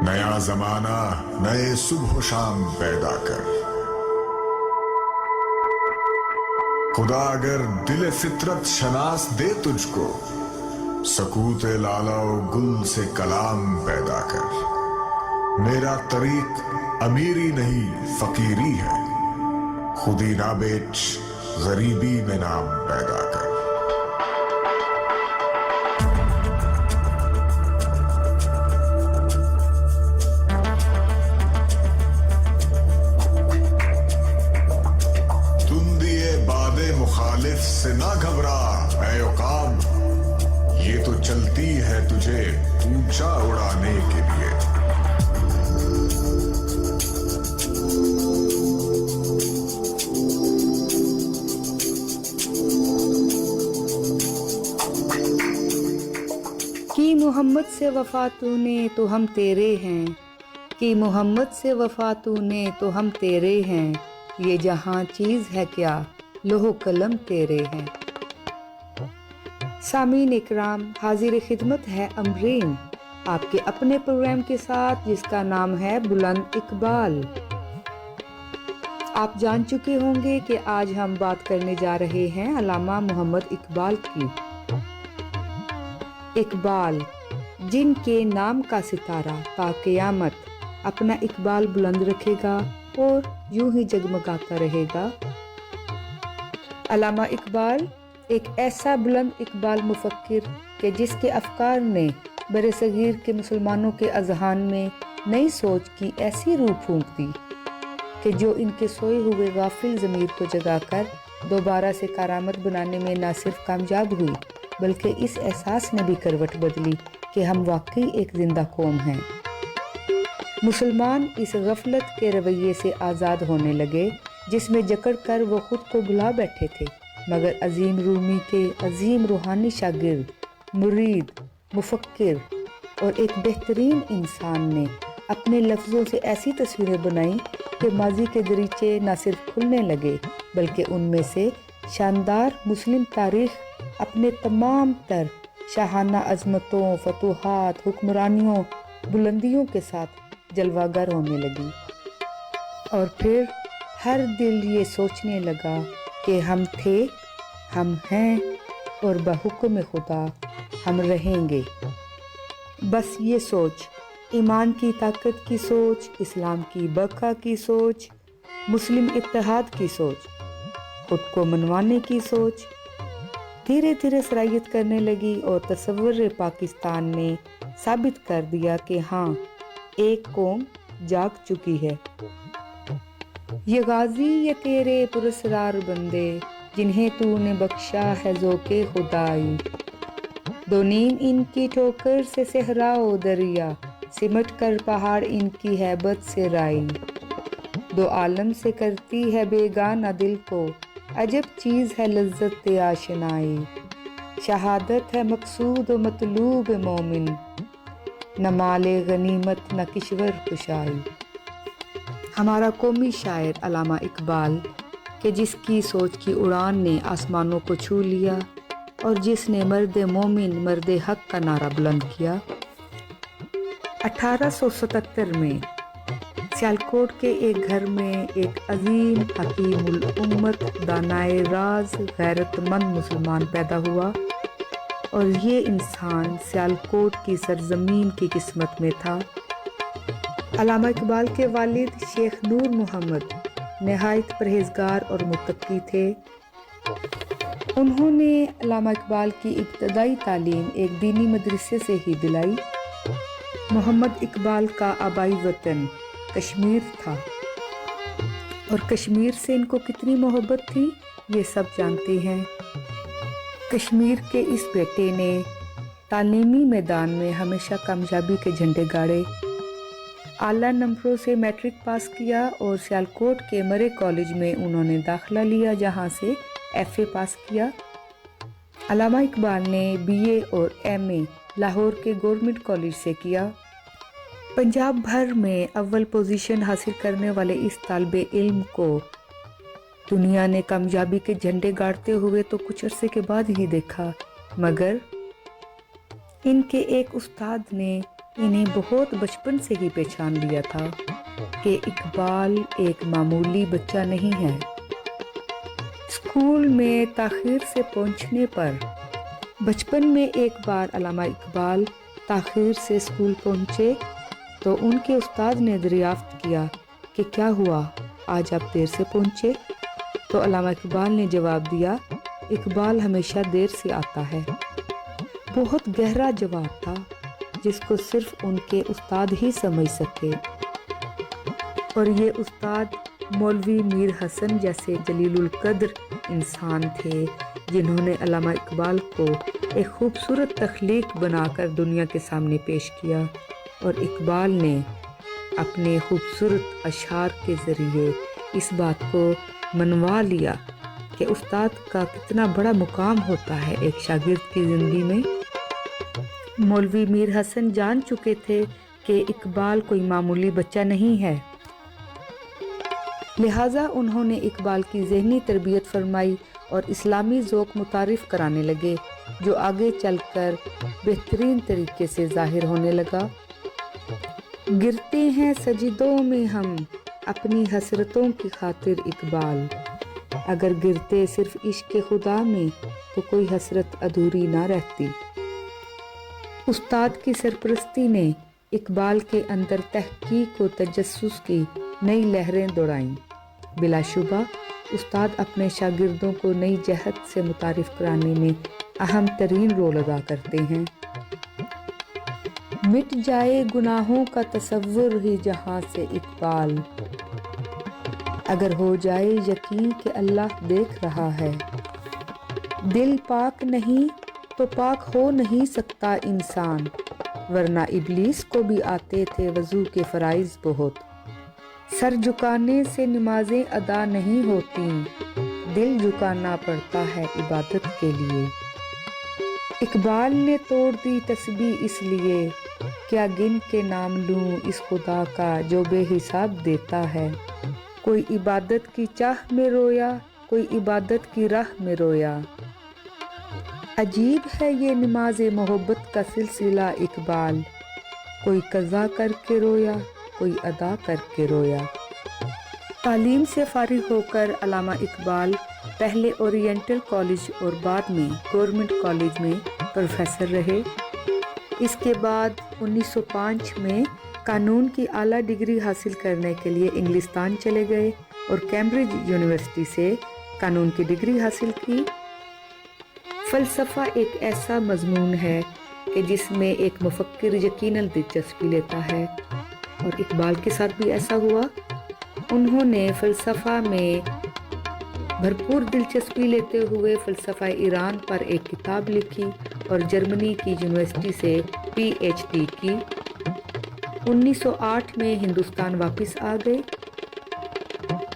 نیا زمانہ نئے صبح و شام پیدا کر. خدا اگر دل فطرت شناس دے تجھ کو، سکوت لالا و گل سے کلام پیدا کر. میرا طریق امیری نہیں فقیری ہے، خودی نہ بیچ غریبی میں نام پیدا کر. مخالف سے نہ گھبرا اے عقاب، یہ تو چلتی ہے تجھے اونچا اڑانے کے لیے. کی محمد سے وفا تو نے تو ہم تیرے ہیں، کی محمد سے وفا تو نے تو ہم تیرے ہیں. یہ جہاں چیز ہے کیا لوح قلم تیرے ہیں. سامعین اکرام، حاضر خدمت ہے امرین آپ کے اپنے پروگرام کے ساتھ جس کا نام ہے بلند اقبال. آپ جان چکے ہوں گے کہ آج ہم بات کرنے جا رہے ہیں علامہ محمد اقبال کی. اقبال جن کے نام کا ستارہ تا قیامت اپنا اقبال بلند رکھے گا اور یوں ہی جگمگاتا رہے گا. علامہ اقبال ایک ایسا بلند اقبال مفکر کہ جس کے افکار نے برصغیر کے مسلمانوں کے اذہان میں نئی سوچ کی ایسی روح پھونک دی کہ جو ان کے سوئے ہوئے غافل ضمیر کو جگا کر دوبارہ سے کارآمد بنانے میں نہ صرف کامیاب ہوئی بلکہ اس احساس نے بھی کروٹ بدلی کہ ہم واقعی ایک زندہ قوم ہیں. مسلمان اس غفلت کے رویے سے آزاد ہونے لگے جس میں جکڑ کر وہ خود کو بھلا بیٹھے تھے، مگر عظیم رومی کے عظیم روحانی شاگرد، مرید، مفکر اور ایک بہترین انسان نے اپنے لفظوں سے ایسی تصویریں بنائیں کہ ماضی کے دریچے نہ صرف کھلنے لگے بلکہ ان میں سے شاندار مسلم تاریخ اپنے تمام تر شاہانہ عظمتوں، فتوحات، حکمرانیوں، بلندیوں کے ساتھ جلوہ گر ہونے لگی. اور پھر ہر دل یہ سوچنے لگا کہ ہم تھے، ہم ہیں اور بحکم خدا ہم رہیں گے. بس یہ سوچ، ایمان کی طاقت کی سوچ، اسلام کی بقا کی سوچ، مسلم اتحاد کی سوچ، خود کو منوانے کی سوچ دھیرے دھیرے سرایت کرنے لگی اور تصور پاکستان نے ثابت کر دیا کہ ہاں ایک قوم جاگ چکی ہے. یہ غازی یہ تیرے پراسرار بندے جنہیں تو نے بخشا ہے ذوق خدائی. دو نیم ان کی ٹھوکر سے صحرا و دریا، سمٹ کر پہاڑ ان کی ہیبت سے رائی. دو عالم سے کرتی ہے بیگانہ دل کو، عجب چیز ہے لذت آشنائی. شہادت ہے مقصود و مطلوب مومن، نہ مال غنیمت نہ کشور کشائی. ہمارا قومی شاعر علامہ اقبال کہ جس کی سوچ کی اڑان نے آسمانوں کو چھو لیا اور جس نے مرد مومن مرد حق کا نعرہ بلند کیا. 1877 میں سیالکوٹ کے ایک گھر میں ایک عظیم حکیم الامت، دانائے راز، غیرت مند مسلمان پیدا ہوا اور یہ انسان سیالکوٹ کی سرزمین کی قسمت میں تھا. علامہ اقبال کے والد شیخ نور محمد نہایت پرہیزگار اور متقی تھے. انہوں نے علامہ اقبال کی ابتدائی تعلیم ایک دینی مدرسے سے ہی دلائی. محمد اقبال کا آبائی وطن کشمیر تھا اور کشمیر سے ان کو کتنی محبت تھی یہ سب جانتے ہیں. کشمیر کے اس بیٹے نے تعلیمی میدان میں ہمیشہ کامیابی کے جھنڈے گاڑے. اعلیٰ نمبروں سے میٹرک پاس کیا اور سیالکوٹ کے مرے کالج میں انہوں نے داخلہ لیا جہاں سے ایف اے پاس کیا. علامہ اقبال نے بی اے اور ایم اے لاہور کے گورنمنٹ کالج سے کیا. پنجاب بھر میں اول پوزیشن حاصل کرنے والے اس طالب علم کو دنیا نے کامیابی کے جھنڈے گاڑتے ہوئے تو کچھ عرصے کے بعد ہی دیکھا، مگر ان کے ایک استاد نے انہیں بہت بچپن سے ہی پہچان لیا تھا کہ اقبال ایک معمولی بچہ نہیں ہے۔ اسکول میں تاخیر سے پہنچنے پر بچپن میں ایک بار علامہ اقبال تاخیر سے اسکول پہنچے تو ان کے استاد نے دریافت کیا کہ کیا ہوا، آج آپ دیر سے پہنچے؟ تو علامہ اقبال نے جواب دیا، اقبال ہمیشہ دیر سے آتا ہے۔ بہت گہرا جواب تھا جس کو صرف ان کے استاد ہی سمجھ سکے، اور یہ استاد مولوی میر حسن جیسے جلیل القدر انسان تھے جنہوں نے علامہ اقبال کو ایک خوبصورت تخلیق بنا کر دنیا کے سامنے پیش کیا، اور اقبال نے اپنے خوبصورت اشعار کے ذریعے اس بات کو منوا لیا کہ استاد کا کتنا بڑا مقام ہوتا ہے ایک شاگرد کی زندگی میں۔ مولوی میر حسن جان چکے تھے کہ اقبال کوئی معمولی بچہ نہیں ہے، لہٰذا انہوں نے اقبال کی ذہنی تربیت فرمائی اور اسلامی ذوق متعارف کرانے لگے جو آگے چل کر بہترین طریقے سے ظاہر ہونے لگا۔ گرتے ہیں سجدوں میں ہم اپنی حسرتوں کی خاطر اقبال، اگر گرتے صرف عشق خدا میں تو کوئی حسرت ادھوری نہ رہتی۔ استاد کی سرپرستی نے اقبال کے اندر تحقیق و تجسس کی نئی لہریں دوڑائیں۔ بلا شبہ استاد اپنے شاگردوں کو نئی جہت سے متعارف کرانے میں اہم ترین رول ادا کرتے ہیں۔ مٹ جائے گناہوں کا تصور ہی جہاں سے اقبال، اگر ہو جائے یقین کہ اللہ دیکھ رہا ہے، دل پاک نہیں تو پاک ہو نہیں سکتا انسان، ورنہ ابلیس کو بھی آتے تھے وضو کے فرائض بہت، سر جھکانے سے نمازیں ادا نہیں ہوتی، دل جھکانا پڑتا ہے عبادت کے لیے۔ اقبال نے توڑ دی تسبیح اس لیے کیا گن کے نام لوں اس خدا کا جو بے حساب دیتا ہے، کوئی عبادت کی چاہ میں رویا، کوئی عبادت کی راہ میں رویا، عجیب ہے یہ نماز محبت کا سلسلہ اقبال، کوئی قضا کر کے رویا، کوئی ادا کر کے رویا۔ تعلیم سے فارغ ہو کر علامہ اقبال پہلے اورینٹل کالج اور بعد میں گورنمنٹ کالج میں پروفیسر رہے۔ اس کے بعد 1905 میں قانون کی اعلیٰ ڈگری حاصل کرنے کے لیے انگلستان چلے گئے اور کیمبرج یونیورسٹی سے قانون کی ڈگری حاصل کی۔ فلسفہ ایک ایسا مضمون ہے کہ جس میں ایک مفکر یقیناً دلچسپی لیتا ہے، اور اقبال کے ساتھ بھی ایسا ہوا۔ انہوں نے فلسفہ میں بھرپور دلچسپی لیتے ہوئے فلسفہ ایران پر ایک کتاب لکھی اور جرمنی کی یونیورسٹی سے پی ایچ ڈی کی۔ 1908 میں ہندوستان واپس آ گئے۔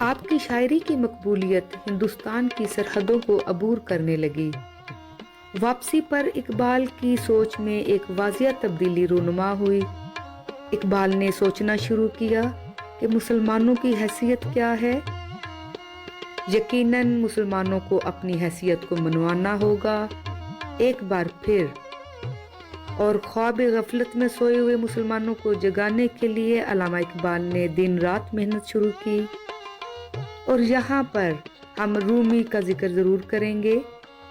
آپ کی شاعری کی مقبولیت ہندوستان کی سرحدوں کو عبور کرنے لگی۔ واپسی پر اقبال کی سوچ میں ایک واضح تبدیلی رونما ہوئی۔ اقبال نے سوچنا شروع کیا کہ مسلمانوں کی حیثیت کیا ہے۔ یقیناً مسلمانوں کو اپنی حیثیت کو منوانا ہوگا ایک بار پھر، اور خواب غفلت میں سوئے ہوئے مسلمانوں کو جگانے کے لیے علامہ اقبال نے دن رات محنت شروع کی۔ اور یہاں پر ہم رومی کا ذکر ضرور کریں گے،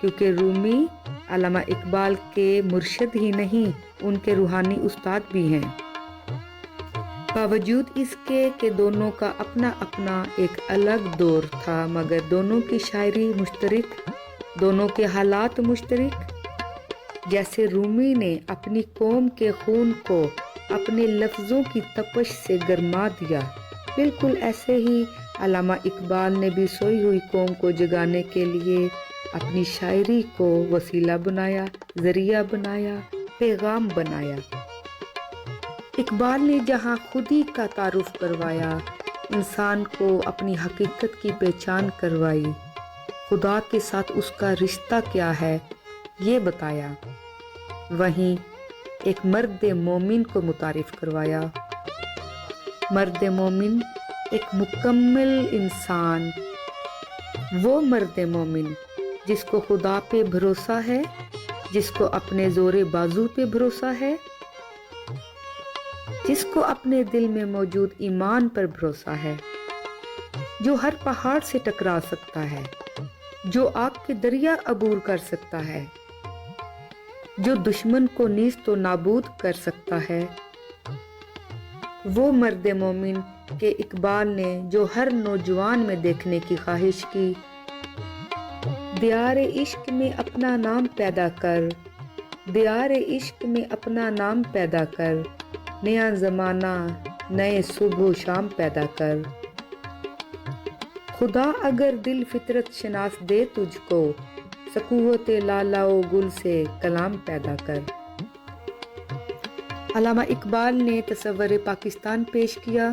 کیونکہ رومی علامہ اقبال کے مرشد ہی نہیں، ان کے روحانی استاد بھی ہیں۔ باوجود اس کے کہ دونوں کا اپنا اپنا ایک الگ دور تھا، مگر دونوں کی شاعری مشترک، دونوں کے حالات مشترک۔ جیسے رومی نے اپنی قوم کے خون کو اپنے لفظوں کی تپش سے گرما دیا، بالکل ایسے ہی علامہ اقبال نے بھی سوئی ہوئی قوم کو جگانے کے لیے اپنی شاعری کو وسیلہ بنایا، ذریعہ بنایا، پیغام بنایا۔ اقبال نے جہاں خودی کا تعارف کروایا، انسان کو اپنی حقیقت کی پہچان کروائی، خدا کے ساتھ اس کا رشتہ کیا ہے یہ بتایا، وہیں ایک مرد مومن کو متعارف کروایا۔ مرد مومن ایک مکمل انسان، وہ مرد مومن جس کو خدا پہ بھروسہ ہے، جس کو اپنے زور بازو پہ بھروسہ ہے، جس کو اپنے دل میں موجود ایمان پر بھروسہ ہے، جو ہر پہاڑ سے ٹکرا سکتا ہے، جو آگ کے دریا عبور کر سکتا ہے، جو دشمن کو نیست و نابود کر سکتا ہے، وہ مرد مومن کے اقبال نے جو ہر نوجوان میں دیکھنے کی خواہش کی، دیار عشق میں اپنا نام پیدا کر، دیار عشق میں اپنا نام پیدا کر، نیا زمانہ نئے صبح و شام پیدا کر، خدا اگر دل فطرت شناس دے تجھ کو، سکوت لالا و گل سے کلام پیدا کر۔ علامہ اقبال نے تصور پاکستان پیش کیا،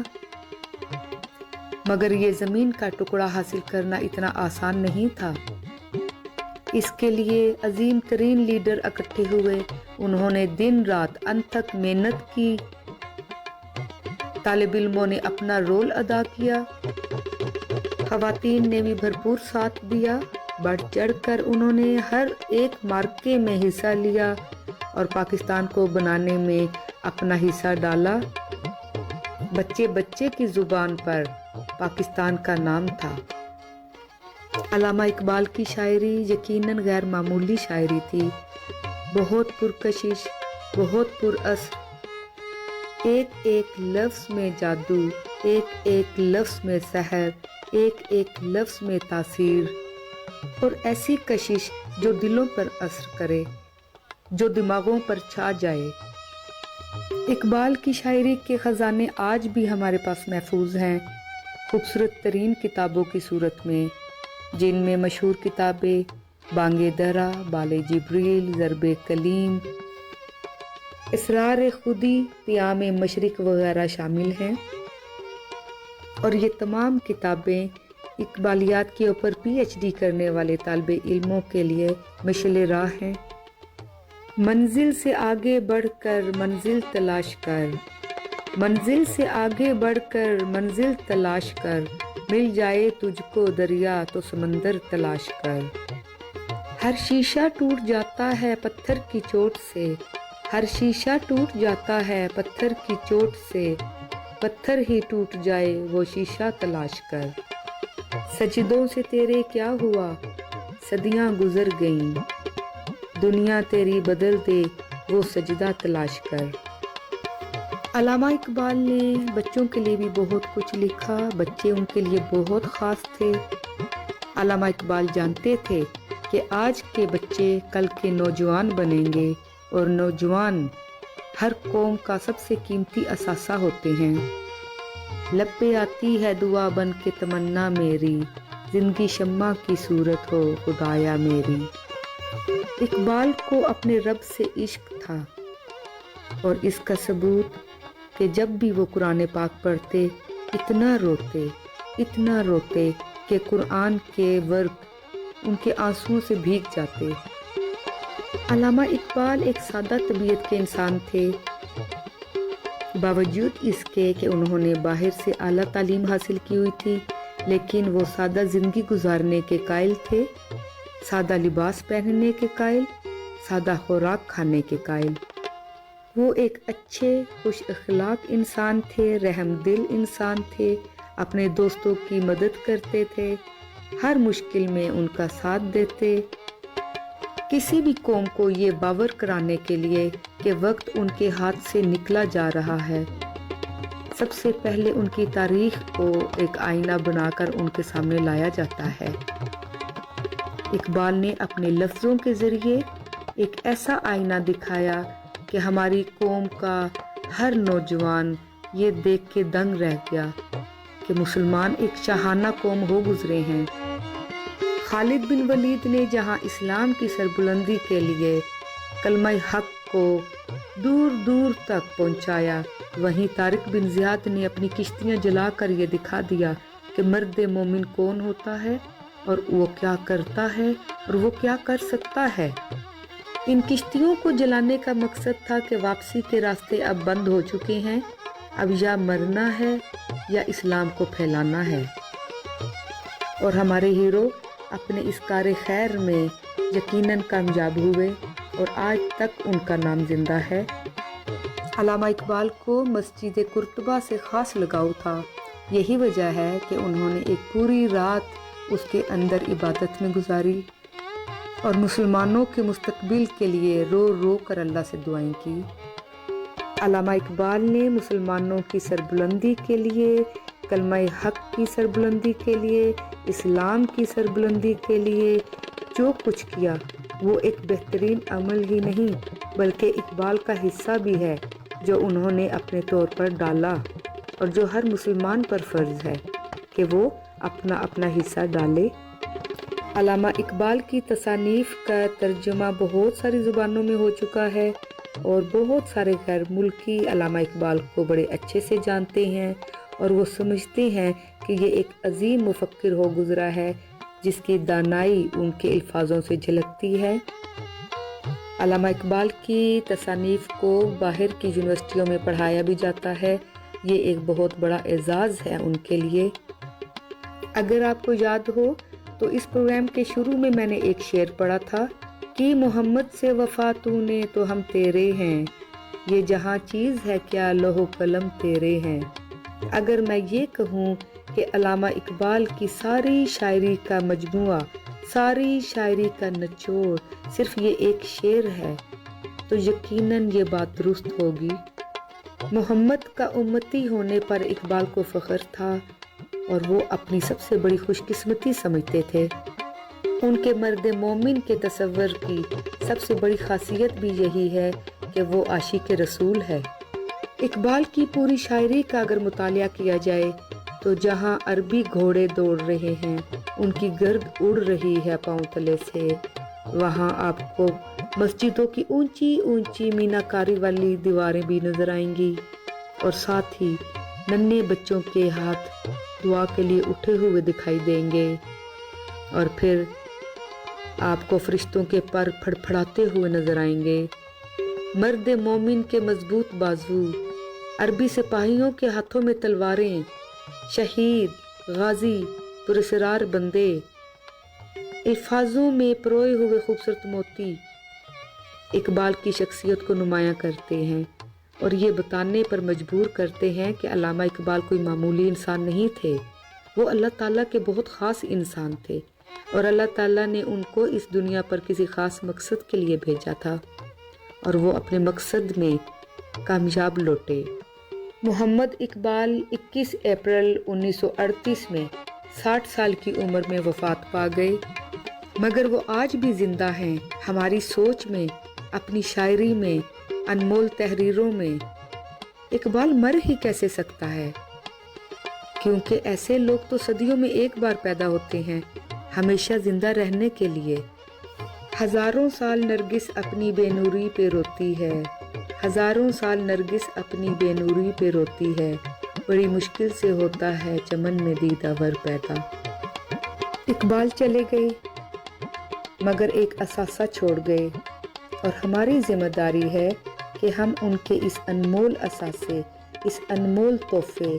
مگر یہ زمین کا ٹکڑا حاصل کرنا اتنا آسان نہیں تھا۔ اس کے لیے عظیم ترین لیڈر اکٹھے ہوئے، انہوں نے دن رات انتھک محنت کی، طالب علموں نے اپنا رول ادا کیا، خواتین نے بھی بھرپور ساتھ دیا، بڑھ چڑھ کر انہوں نے ہر ایک معرکے میں حصہ لیا اور پاکستان کو بنانے میں اپنا حصہ ڈالا۔ بچے بچے کی زبان پر پاکستان کا نام تھا۔ علامہ اقبال کی شاعری یقیناً غیر معمولی شاعری تھی، بہت پرکشش، بہت پر اثر، ایک ایک لفظ میں جادو، ایک ایک لفظ میں سحر، ایک ایک لفظ میں تاثیر، اور ایسی کشش جو دلوں پر اثر کرے، جو دماغوں پر چھا جائے۔ اقبال کی شاعری کے خزانے آج بھی ہمارے پاس محفوظ ہیں، خوبصورت ترین کتابوں کی صورت میں، جن میں مشہور کتابیں بانگ درا، بال جبریل، ضرب کلیم، اسرار خودی، پیام مشرق وغیرہ شامل ہیں، اور یہ تمام کتابیں اقبالیات کے اوپر پی ایچ ڈی کرنے والے طالب علموں کے لیے مشعل راہ ہیں۔ منزل سے آگے بڑھ کر منزل تلاش کر، منزل سے آگے بڑھ کر منزل تلاش کر، مل جائے تجھ کو دریا تو سمندر تلاش کر۔ ہر شیشہ ٹوٹ جاتا ہے پتھر کی چوٹ سے، ہر شیشہ ٹوٹ جاتا ہے پتھر کی چوٹ سے، پتھر ہی ٹوٹ جائے وہ شیشہ تلاش کر۔ سجدوں سے تیرے کیا ہوا، صدیاں گزر گئیں، دنیا تیری بدل دے وہ سجدہ تلاش کر۔ علامہ اقبال نے بچوں کے لیے بھی بہت کچھ لکھا، بچے ان کے لیے بہت خاص تھے۔ علامہ اقبال جانتے تھے کہ آج کے بچے کل کے نوجوان بنیں گے، اور نوجوان ہر قوم کا سب سے قیمتی اثاثہ ہوتے ہیں۔ لب پہ آتی ہے دعا بن کے تمنا میری، زندگی شمع کی صورت ہو خدایا میری۔ اقبال کو اپنے رب سے عشق تھا، اور اس کا ثبوت کہ جب بھی وہ قرآن پاک پڑھتے اتنا روتے کہ قرآن کے ورق ان کے آنسوؤں سے بھیگ جاتے۔ علامہ اقبال ایک سادہ طبیعت کے انسان تھے، باوجود اس کے کہ انہوں نے باہر سے اعلیٰ تعلیم حاصل کی ہوئی تھی، لیکن وہ سادہ زندگی گزارنے کے قائل تھے، سادہ لباس پہننے کے قائل، سادہ خوراک کھانے کے قائل۔ وہ ایک اچھے خوش اخلاق انسان تھے، رحم دل انسان تھے، اپنے دوستوں کی مدد کرتے تھے، ہر مشکل میں ان کا ساتھ دیتے۔ کسی بھی قوم کو یہ باور کرانے کے لیے کہ وقت ان کے ہاتھ سے نکلا جا رہا ہے، سب سے پہلے ان کی تاریخ کو ایک آئینہ بنا کر ان کے سامنے لایا جاتا ہے۔ اقبال نے اپنے لفظوں کے ذریعے ایک ایسا آئینہ دکھایا کہ ہماری قوم کا ہر نوجوان یہ دیکھ کے دنگ رہ گیا کہ مسلمان ایک شاہانہ قوم ہو گزرے ہیں۔ خالد بن ولید نے جہاں اسلام کی سربلندی کے لیے کلمہ حق کو دور دور تک پہنچایا، وہیں طارق بن زیاد نے اپنی کشتیاں جلا کر یہ دکھا دیا کہ مرد مومن کون ہوتا ہے، اور وہ کیا کرتا ہے، اور وہ کیا کر سکتا ہے۔ ان کشتیوں کو جلانے کا مقصد تھا کہ واپسی کے راستے اب بند ہو چکے ہیں، اب یا مرنا ہے یا اسلام کو پھیلانا ہے۔ اور ہمارے ہیرو اپنے اس کار خیر میں یقیناً کامیاب ہوئے، اور آج تک ان کا نام زندہ ہے۔ علامہ اقبال کو مسجد قرطبہ سے خاص لگاؤ تھا۔ یہی وجہ ہے کہ انہوں نے ایک پوری رات اس کے اندر عبادت میں گزاری اور مسلمانوں کے مستقبل کے لیے رو رو کر اللہ سے دعائیں کی۔ علامہ اقبال نے مسلمانوں کی سربلندی کے لیے، کلمہ حق کی سربلندی کے لیے، اسلام کی سربلندی کے لیے جو کچھ کیا وہ ایک بہترین عمل ہی نہیں بلکہ اقبال کا حصہ بھی ہے جو انہوں نے اپنے طور پر ڈالا اور جو ہر مسلمان پر فرض ہے کہ وہ اپنا اپنا حصہ ڈالے۔ علامہ اقبال کی تصانیف کا ترجمہ بہت ساری زبانوں میں ہو چکا ہے اور بہت سارے غیر ملکی علامہ اقبال کو بڑے اچھے سے جانتے ہیں اور وہ سمجھتے ہیں کہ یہ ایک عظیم مفکر ہو گزرا ہے جس کی دانائی ان کے الفاظوں سے جھلکتی ہے۔ علامہ اقبال کی تصانیف کو باہر کی یونیورسٹیوں میں پڑھایا بھی جاتا ہے، یہ ایک بہت بڑا اعزاز ہے ان کے لیے۔ اگر آپ کو یاد ہو تو اس پروگرام کے شروع میں نے ایک شعر پڑھا تھا کہ محمد سے وفا تو نے تو ہم تیرے ہیں، یہ جہاں چیز ہے کیا لوح و قلم تیرے ہیں۔ اگر میں یہ کہوں کہ علامہ اقبال کی ساری شاعری کا مجموعہ، ساری شاعری کا نچوڑ صرف یہ ایک شعر ہے تو یقیناً یہ بات درست ہوگی۔ محمد کا امتی ہونے پر اقبال کو فخر تھا اور وہ اپنی سب سے بڑی خوش قسمتی سمجھتے تھے۔ ان کے مرد مومن کے تصور کی سب سے بڑی خاصیت بھی یہی ہے کہ وہ عاشق رسول ہے۔ اقبال کی پوری شاعری کا اگر مطالعہ کیا جائے تو جہاں عربی گھوڑے دوڑ رہے ہیں، ان کی گرد اڑ رہی ہے پاؤں تلے سے، وہاں آپ کو مسجدوں کی اونچی اونچی میناکاری والی دیواریں بھی نظر آئیں گی اور ساتھ ہی ننھے بچوں کے ہاتھ دعا کے لیے اٹھے ہوئے دکھائی دیں گے، اور پھر آپ کو فرشتوں کے پر پھڑپھڑاتے ہوئے نظر آئیں گے۔ مرد مومن کے مضبوط بازو، عربی سپاہیوں کے ہاتھوں میں تلواریں، شہید، غازی، پراسرار بندے، الفاظوں میں پروئے ہوئے خوبصورت موتی اقبال کی شخصیت کو نمایاں کرتے ہیں اور یہ بتانے پر مجبور کرتے ہیں کہ علامہ اقبال کوئی معمولی انسان نہیں تھے، وہ اللہ تعالیٰ کے بہت خاص انسان تھے اور اللہ تعالیٰ نے ان کو اس دنیا پر کسی خاص مقصد کے لیے بھیجا تھا اور وہ اپنے مقصد میں کامیاب لوٹے۔ محمد اقبال 21 اپریل 1938 میں 60 سال کی عمر میں وفات پا گئے، مگر وہ آج بھی زندہ ہیں ہماری سوچ میں، اپنی شاعری میں، انمول تحریروں میں۔ اقبال مر ہی کیسے سکتا ہے، کیونکہ ایسے لوگ تو صدیوں میں ایک بار پیدا ہوتے ہیں ہمیشہ زندہ رہنے کے لیے۔ ہزاروں سال نرگس اپنی بے نوری پہ روتی ہے، ہزاروں سال نرگس اپنی بے نوری پہ روتی ہے، بڑی مشکل سے ہوتا ہے چمن میں دیدہ ور پیدا۔ اقبال چلے گئے مگر ایک اثاثہ چھوڑ گئے اور ہماری ذمہ داری ہے کہ ہم ان کے اس انمول اثاثے، اس انمول تحفے،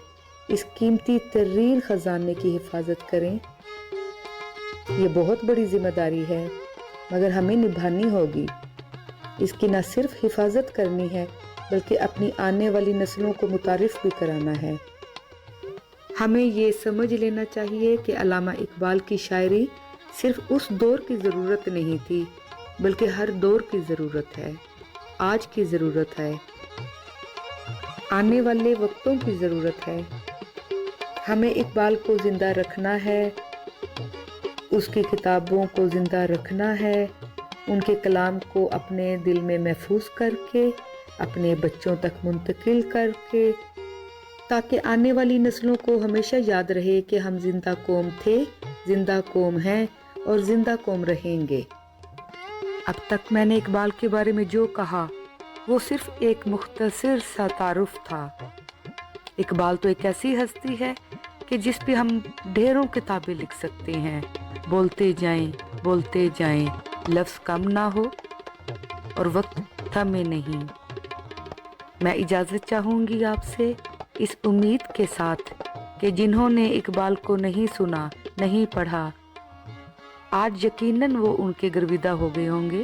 اس قیمتی ترین خزانے کی حفاظت کریں۔ یہ بہت بڑی ذمہ داری ہے مگر ہمیں نبھانی ہوگی۔ اس کی نہ صرف حفاظت کرنی ہے بلکہ اپنی آنے والی نسلوں کو متعارف بھی کرانا ہے۔ ہمیں یہ سمجھ لینا چاہیے کہ علامہ اقبال کی شاعری صرف اس دور کی ضرورت نہیں تھی بلکہ ہر دور کی ضرورت ہے، آج کی ضرورت ہے، آنے والے وقتوں کی ضرورت ہے۔ ہمیں اقبال کو زندہ رکھنا ہے، اس کی کتابوں کو زندہ رکھنا ہے، ان کے کلام کو اپنے دل میں محفوظ کر کے، اپنے بچوں تک منتقل کر کے، تاکہ آنے والی نسلوں کو ہمیشہ یاد رہے کہ ہم زندہ قوم تھے، زندہ قوم ہیں اور زندہ قوم رہیں گے۔ اب تک میں نے اقبال کے بارے میں جو کہا وہ صرف ایک مختصر سا تعارف تھا۔ اقبال تو ایک ایسی ہستی ہے کہ جس پہ ہم ڈھیروں کتابیں لکھ سکتے ہیں، بولتے جائیں، لفظ کم نہ ہو اور وقت تھمے نہیں۔ میں اجازت چاہوں گی آپ سے اس امید کے ساتھ کہ جنہوں نے اقبال کو نہیں سنا، نہیں پڑھا، آج یقیناً وہ ان کے گرویدہ ہو گئے ہوں گے۔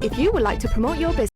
If you would like to promote your business